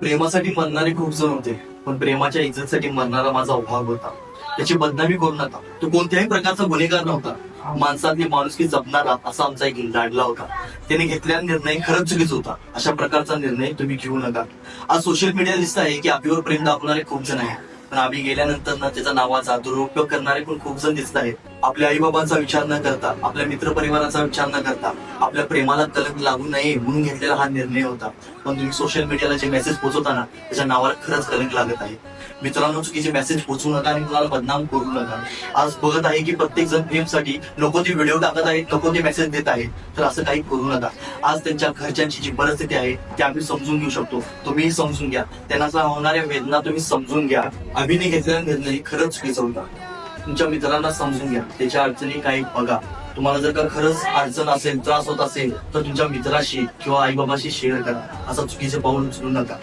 प्रेमासाठी मरणारे खूप जण होते, पण प्रेमाच्या इज्जतसाठी मरणारा माझा भाग होता. त्याची बदनामी करू नका. तो कोणत्याही प्रकारचा गुन्हेगार नव्हता. माणसातली माणुसकी जपणारा असा आमचा एक लाडला होता. त्याने घेतलेला निर्णय खरंच चुकीचा होता. अशा प्रकारचा निर्णय तुम्ही घेऊ नका. आज सोशल मीडिया दिसत आहे की अभिवर प्रेम दाखवणारे खूप जण आहेत, पण अभि गेल्यानंतर ना त्याच्या नावाचा दुरुपयोग करणारे पण खूप जण दिसत आहेत. आपल्या आई बाबांचा विचार न करता, आपल्या मित्र परिवाराचा विचार न करता, आपल्या प्रेमाला कलंक लागू नये म्हणून घेतलेला हा निर्णय होता. पण तुम्ही सोशल मीडियाला जे मेसेज पोहोचवताना त्याच्या नावाला खरंच कलंक लागत आहे. मित्रांनो, चुकीचे मेसेज पोहोचवू नका आणि कुणाला बदनाम करू नका. आज बघत आहे की प्रत्येक जण प्रेमसाठी नको ते व्हिडिओ टाकत आहेत, नको ते मेसेज देत आहेत, तर असं काही करू नका. आज त्यांच्या घरच्यांची जी परिस्थिती आहे ती आम्ही समजून घेऊ शकतो. तुम्ही समजून घ्या. त्यांना होणाऱ्या वेदना तुम्ही समजून घ्या. अभिने घेतलेला निर्णय खरंच चुकीचा होता. तुमच्या मित्रांना समजून घ्या, त्याच्या अडचणी काही बघा. तुम्हाला जर का खरंच अडचण असेल, त्रास होत असेल, तर तुमच्या मित्राशी किंवा आई बाबाशी शेअर करा. असं चुकीचे पाऊल उचलू नका.